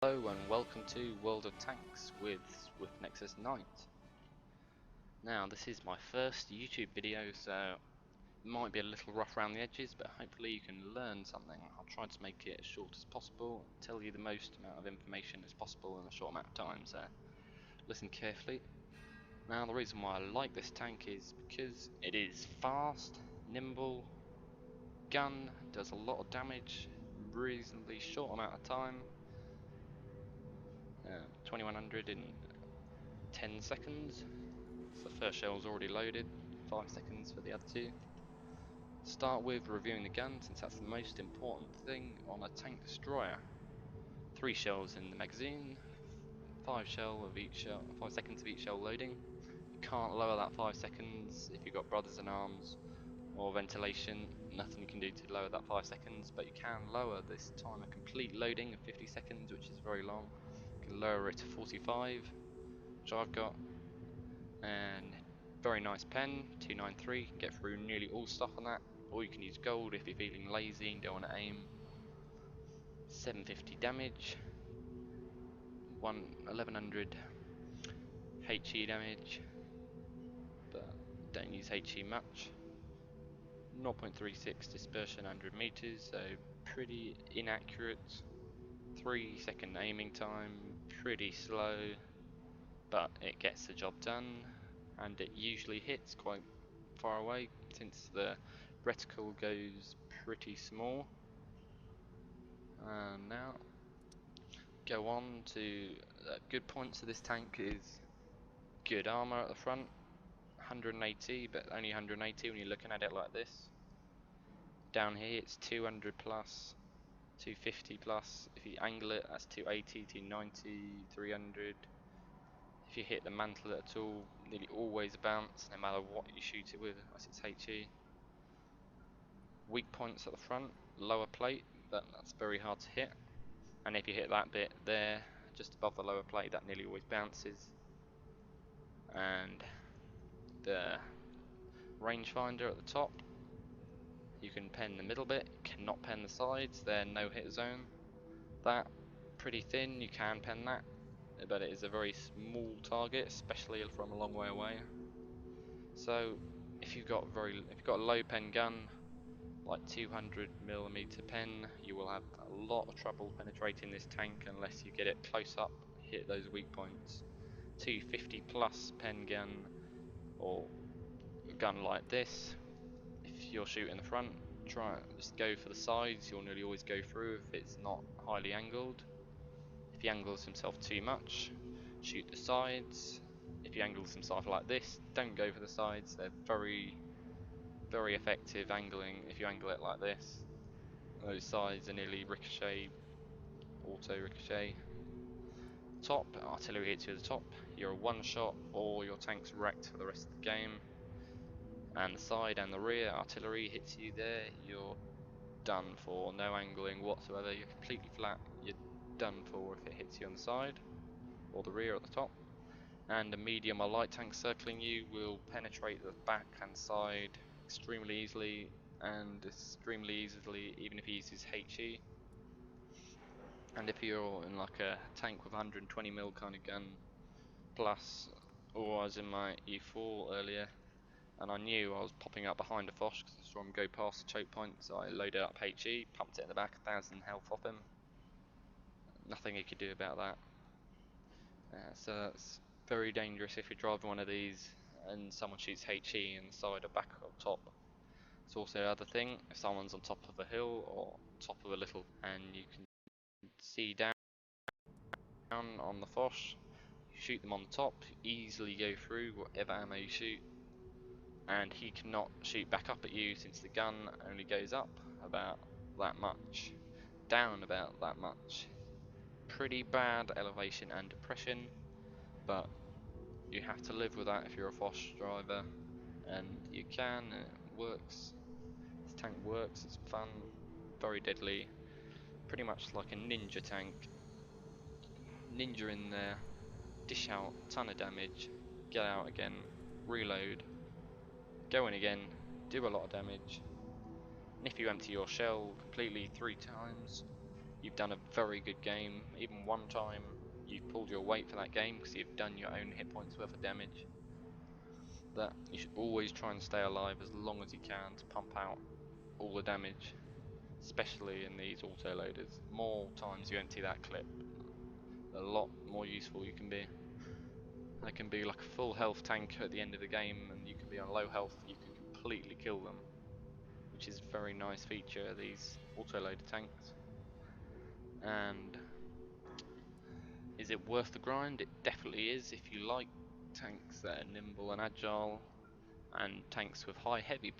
Hello and welcome to World of Tanks with SwiftNexusNight. Now this is my first YouTube video, so it might be a little rough around the edges, but hopefully you can learn something. I'll try to make it as short as possible, tell you the most amount of information as possible in a short amount of time, so listen carefully. Now the reason why I like this tank is because it is fast, nimble, gun, does a lot of damage, reasonably short amount of time. 2100 in 10 seconds. So the first shell's already loaded, 5 seconds for the other two. Start with reviewing the gun, since that's the most important thing on a tank destroyer. 3 shells in the magazine, 5 seconds of each shell loading. You can't lower that 5 seconds if you've got brothers in arms or ventilation. Nothing you can do to lower that 5 seconds, but you can lower this time of complete loading of 50 seconds, which is very long. You can lower it to 45, which I've got, and very nice pen, 293, you can get through nearly all stuff on that, or you can use gold if you're feeling lazy and don't want to aim. 750 damage, 1100 HE damage, but don't use HE much. 0.36 dispersion 100 meters, so pretty inaccurate. 3-second aiming time, pretty slow, but it gets the job done, and it usually hits quite far away since the reticle goes pretty small. And now go on to good points of this tank is good armor at the front, 180, but only 180 when you're looking at it like this. Down here it's 200 plus, 250 plus. If you angle it, that's 280, 290, 300. If you hit the mantle at all, nearly always a bounce, no matter what you shoot it with, unless it's HE. Weak points at the front, lower plate, but that's very hard to hit. And if you hit that bit there, just above the lower plate, that nearly always bounces. And the rangefinder at the top, you can pen the middle bit, you cannot pen the sides, they're no hit zone. That, pretty thin, you can pen that, but it is a very small target, especially from a long way away. So if you've got a low pen gun, like 200mm pen, you will have a lot of trouble penetrating this tank unless you get it close up, hit those weak points. 250 plus pen gun, or a gun like this, if you're shooting the front, just go for the sides, you'll nearly always go through if it's not highly angled. If he angles himself too much, shoot the sides. If he angles himself like this, don't go for the sides, they're very effective angling. If you angle it like this, those sides are nearly ricochet, auto ricochet. Top, artillery hits you at the top, you're a one shot or your tank's wrecked for the rest of the game. And the side and the rear, artillery hits you there, you're done for. No angling whatsoever, you're completely flat, you're done for if it hits you on the side or the rear at the top. And a medium or light tank circling you will penetrate the back and side extremely easily, even if he uses HE. And if you're in like a tank with 120mm kind of gun plus, or I was in my E4 earlier and I knew I was popping up behind a Foch because I saw him go past the choke point, so I loaded up HE, pumped it in the back, 1000 health off him. Nothing he could do about that. So that's very dangerous if you're driving one of these and someone shoots HE in the side or back or top. It's also the other thing, if someone's on top of a hill or top of a little, and you can see down on the Foch, you shoot them on the top, easily go through whatever ammo you shoot, and he cannot shoot back up at you since the gun only goes up about that much, down about that much. Pretty bad elevation and depression, but you have to live with that if you're a Foch driver, and you can, and it works. This tank works, it's fun, very deadly, pretty much like a ninja tank. Ninja in there, dish out a ton of damage, get out again, reload, go in again, do a lot of damage. And if you empty your shell completely 3 times, you've done a very good game. Even one time you've pulled your weight for that game because you've done your own hit points worth of damage. That you should always try and stay alive as long as you can to pump out all the damage, especially in these auto-loaders. More times you empty that clip, a lot more useful you can be. They can be like a full health tank at the end of the game, and you can be on low health, you can completely kill them, which is a very nice feature of these auto-loader tanks. And is it worth the grind? It definitely is if you like tanks that are nimble and agile, and tanks with heavy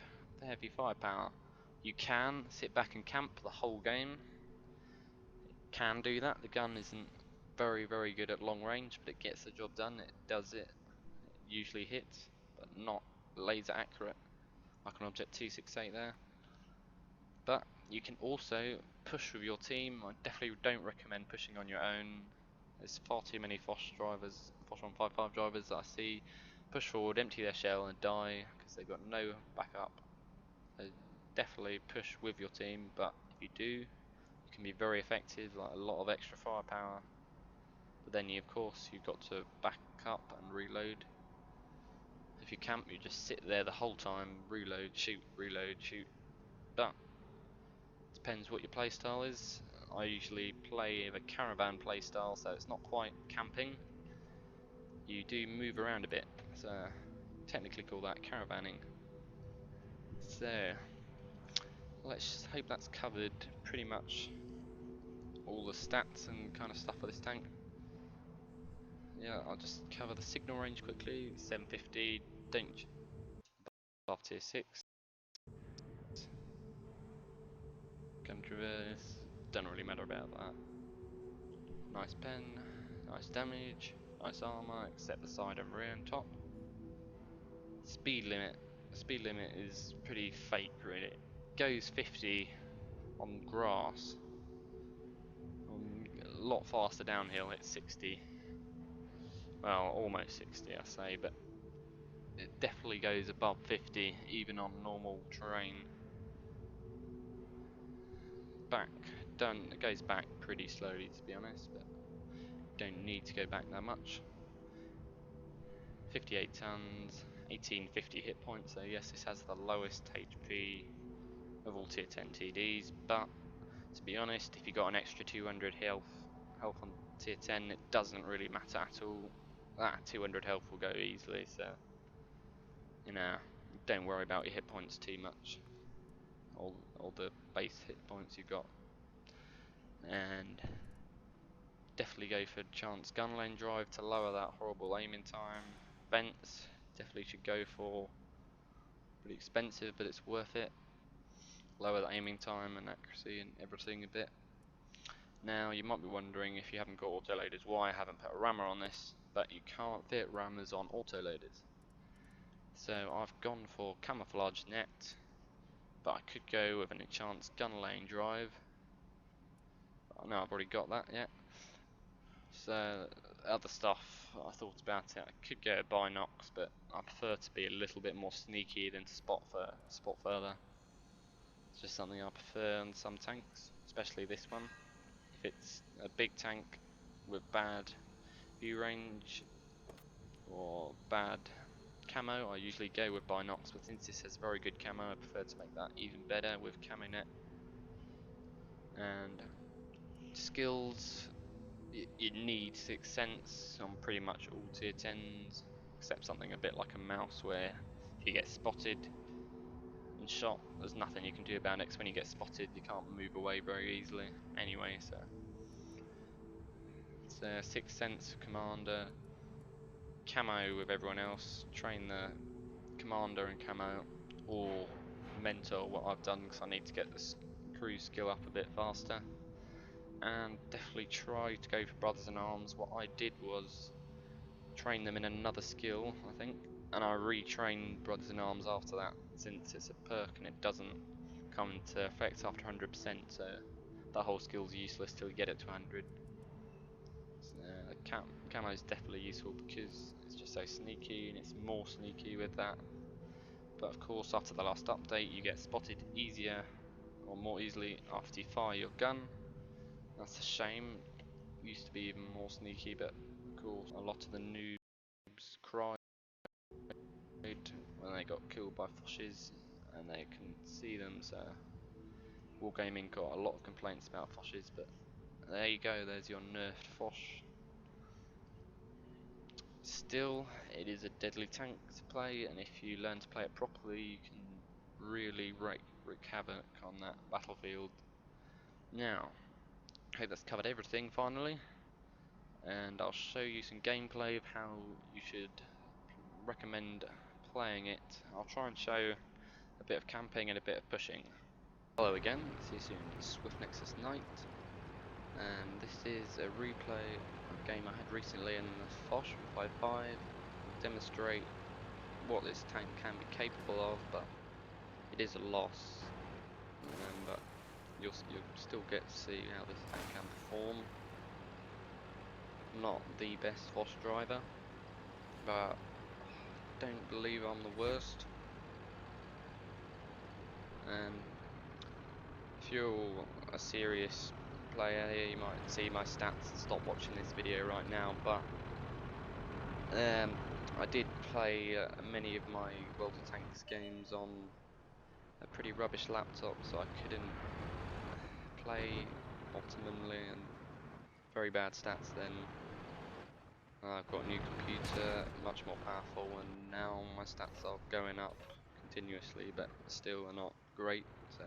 firepower. You can sit back and camp the whole game. Can do that. The gun isn't very good at long range, but it gets the job done. It does it. It usually hits, but not laser accurate, like an Object 268 there. But you can also push with your team. I definitely don't recommend pushing on your own. There's far too many FOCH drivers, FOCH 155 drivers that I see push forward, empty their shell and die because they've got no backup. So definitely push with your team, but if you do, you can be very effective, like a lot of extra firepower. But then of course you've got to back up and reload. If you camp, you just sit there the whole time, reload, shoot, but depends what your playstyle is. I usually play the caravan playstyle, so it's not quite camping. You do move around a bit, so technically call that caravanning. So let's hope that's covered pretty much all the stats and kind of stuff for this tank. Yeah, I'll just cover the signal range quickly. 750, don't above tier 6. Gun traverse, don't really matter about that. Nice pen, nice damage, nice armor, except the side and rear and top. Speed limit. The speed limit is pretty fake, really. It goes 50 on grass. A lot faster downhill, it's 60. Well, almost 60, I say, but it definitely goes above 50, even on normal terrain. It goes back pretty slowly, to be honest, but don't need to go back that much. 58 tons, 1850 hit points, so yes, this has the lowest HP of all tier 10 TDs, but to be honest, if you got an extra 200 health on tier 10, it doesn't really matter at all. That 200 health will go easily, so you know, don't worry about your hit points too much. All the base hit points you got. And definitely go for chance gun lane drive to lower that horrible aiming time. Vents definitely should go for. Pretty expensive, but it's worth it. Lower the aiming time and accuracy and everything a bit. Now you might be wondering, if you haven't got autoloaders, why I haven't put a rammer on this, but you can't fit rammers on autoloaders. So I've gone for camouflage net, but I could go with an enhanced gun lane drive. No, I've already got that yet. So other stuff, I thought about it. I could go binocs, but I prefer to be a little bit more sneaky than to spot further. It's just something I prefer on some tanks, especially this one. If it's a big tank with bad view range or bad camo, I usually go with binocs, but since this has very good camo, I prefer to make that even better with camo net. And skills, you need Sixth Sense on pretty much all tier 10s, except something a bit like a mouse, where if you get spotted and shot, there's nothing you can do about it, 'cause when you get spotted you can't move away very easily anyway. So it's Sixth Sense, Commander, camo with everyone else, train the Commander and camo, or mentor, what I've done, because I need to get this cruise skill up a bit faster. And definitely try to go for Brothers in Arms. What I did was train them in another skill, I think, and I retrained Brothers in Arms after that, since it's a perk and it doesn't come into effect after 100%, so that whole skill's useless till you get it to 100. So, camo is definitely useful because it's just so sneaky, and it's more sneaky with that. But of course, after the last update, you get spotted easier or more easily after you fire your gun. That's a shame. Used to be even more sneaky, but of course a lot of the noobs cried when they got killed by Foshes and they couldn't see them, so Wargaming got a lot of complaints about Foshes, but there you go, there's your nerfed Foch. Still, it is a deadly tank to play, and if you learn to play it properly, you can really wreak havoc on that battlefield. Now, I hope that's covered everything finally, and I'll show you some gameplay of how you should recommend playing it. I'll try and show a bit of camping and a bit of pushing. Hello again, this is SwiftNexusNight, and this is a replay of a game I had recently in the Foch 155. Demonstrate what this tank can be capable of, but it is a loss. But you'll still get to see how this tank can perform. Not the best Foch driver, but don't believe I'm the worst. And if you're a serious player here, you might see my stats and stop watching this video right now, but I did play many of my World of Tanks games on a pretty rubbish laptop, so I couldn't play optimally, and very bad stats then. I've got a new computer, much more powerful, and now my stats are going up continuously, but still are not great. So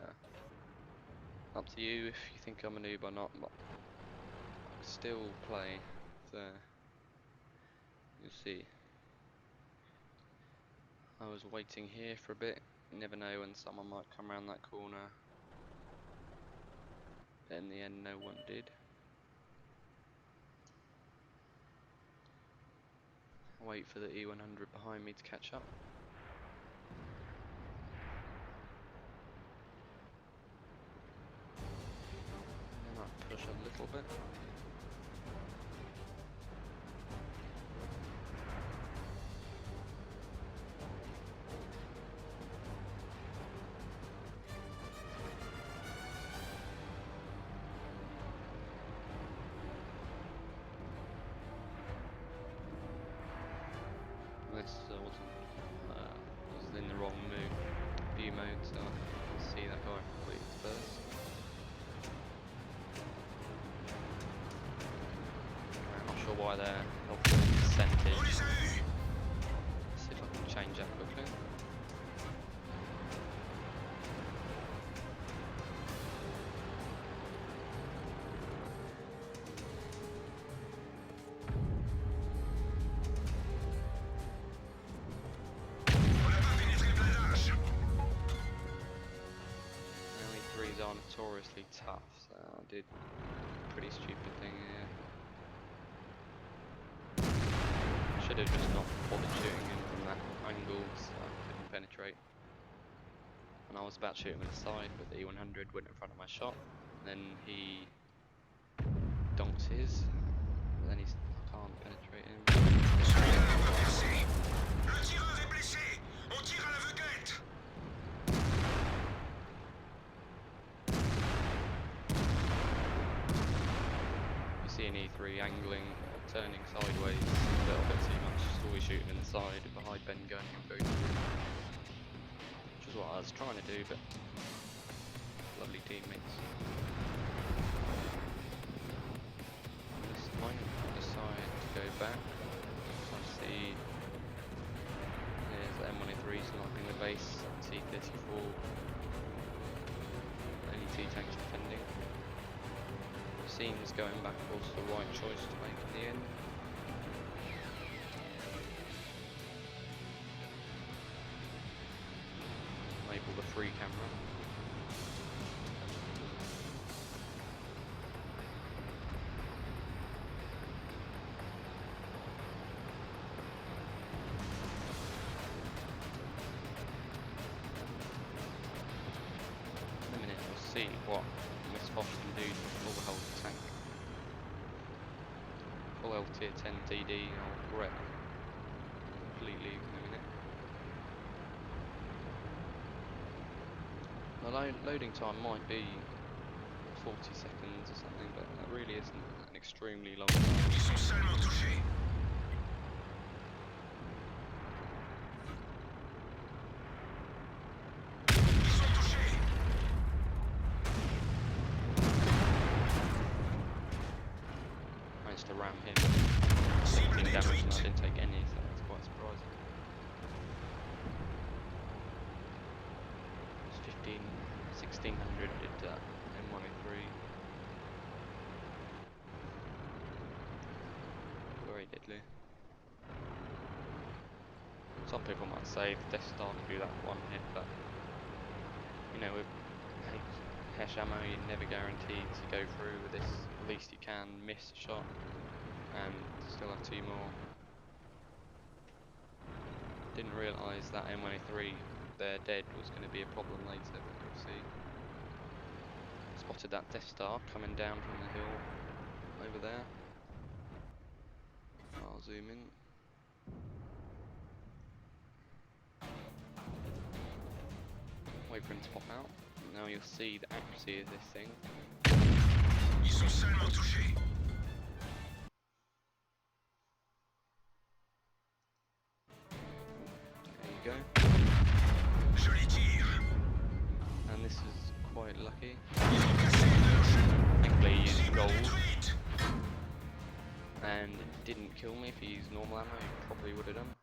up to you if you think I'm a noob or not, but I can still play, so you'll see. I was waiting here for a bit, you never know when someone might come around that corner, but in the end no one did. Wait for the E100 behind me to catch up. And then I push a little bit. This was in the wrong view mode, so I can see that guy complete first. I'm not sure why they're helping percentage. Let's see if I can change that quickly. Are notoriously tough, so I did a pretty stupid thing here. Should have just not bothered shooting him from that angle, so I couldn't penetrate. And I was about to shoot him in the side, but the E100 went in front of my shot. Then he donks his, but then I can't penetrate him. See an E3 angling or turning sideways a little bit too much, just always shooting inside with a high bend gun and go through, which is what I was trying to do, but lovely teammates. At this point I decide to go back, so I see there's the M1A3 sniping the base, T-34, only T-tanks defending. Seems going back was the right choice to make in the end. Enable the free camera. In a minute we'll see what Miss Foch can do to overhaul the tank. Full L tier 10 DD, I'll wreck completely in a minute. The loading time might be 40 seconds or something, but that really isn't an extremely long time. Ils sont seulement touchés. Ils sont touchés. Managed to ram him. Cible 15 damage and I détruite. didn't take any, so that's quite surprising. It's 1600 did that M103. Very deadly. Some people might say the Death Star can do that one hit, but you know, with Hesh ammo, you're never guaranteed to go through with this. At least you can miss a shot and still have 2 more. Didn't realise that M103, they're dead, was going to be a problem later, but we'll see. Spotted that Death Star coming down from the hill over there. I'll zoom in. Wait for him to pop out. Now you'll see the accuracy of this thing. Ils sont seulement touchés. There you go. Joli tir. And this is quite lucky. Ils ont cassé une de leurs chaînes. Thankfully he used Cible gold détruite. and it didn't kill me. If he used normal ammo, he probably would have done.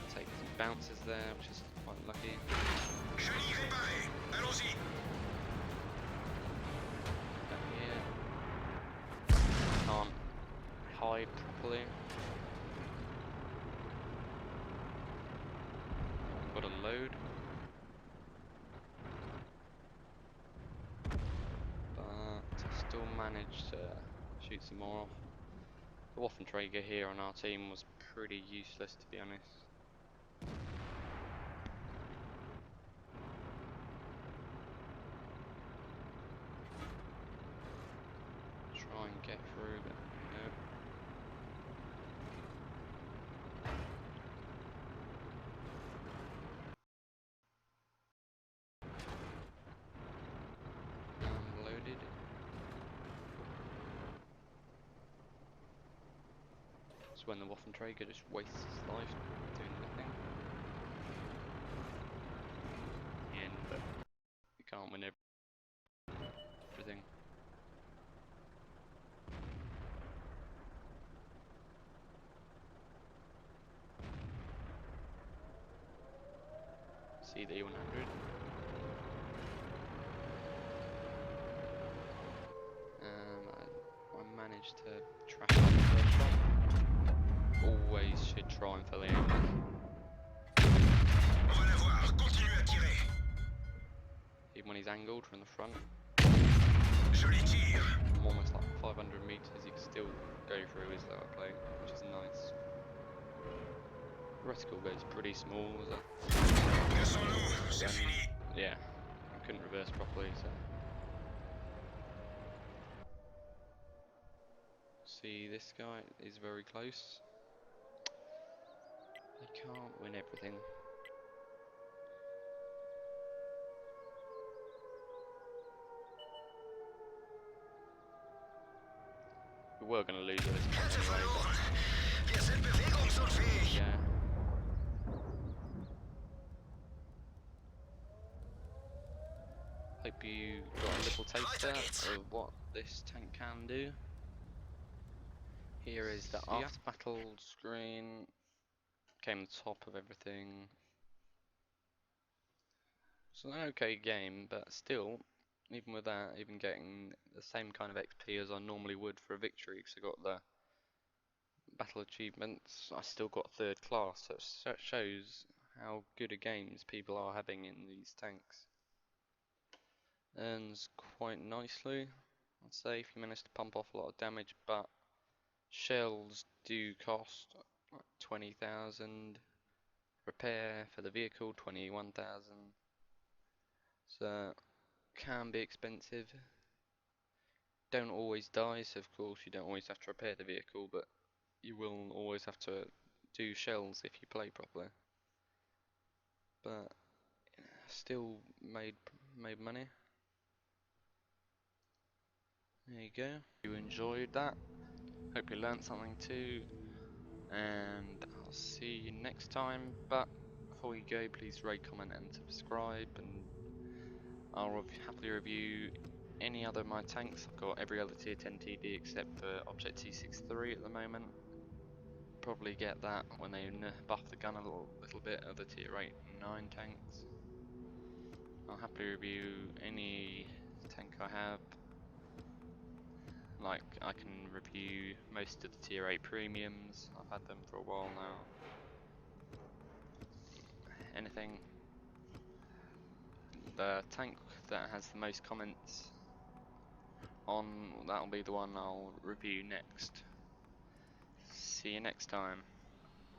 Take some bounces there, which is quite lucky. Chenille réparée. Allons-y. Back here. Can't hide properly. Got a load. But I still managed to shoot some more off. The Waffenträger here on our team was pretty useless, to be honest. Try and get through, but no. I'm loaded. It's when the Waffenträger just wastes his life doing nothing. In, but you can't win everything. See the E100. I managed to trash out the first shot. Always should try and fill in. On va la voir. Continue à tirer. Even when he's angled from the front. Joli tir. I'm almost like 500 meters, you can still go through his lower plate, which is nice. Reticle goes pretty small, so Cassons-nous. C'est fini. yeah, I couldn't reverse properly, so. See, this guy is very close. He can't win everything. We were going to lose at this point anyway, Wir sind bewegungsunfähig. yeah. Hope you got a little taster of what this tank can do. Here is the after battle screen. Came the top of everything. It's an okay game, but still, even with that, even getting the same kind of XP as I normally would for a victory, because I got the battle achievements, I still got 3rd class, so it shows how good a games people are having in these tanks. Earns quite nicely, I'd say, if you manage to pump off a lot of damage, but shells do cost like 20,000, repair for the vehicle 21,000, so can be expensive. Don't always die, so of course you don't always have to repair the vehicle, but you will always have to do shells if you play properly. But still made money. There you go. You enjoyed that. Hope you learnt something too. And I'll see you next time. But before you go, please rate, comment, and subscribe. And I'll happily review any other of my tanks. I've got every other tier 10 TD except for Object T63 at the moment. Probably get that when they buff the gun a little bit of the tier 8 and 9 tanks. I'll happily review any tank I have. Like, I can review most of the tier 8 premiums. I've had them for a while now. Anything. The tank that has the most comments on, that'll be the one I'll review next. See you next time.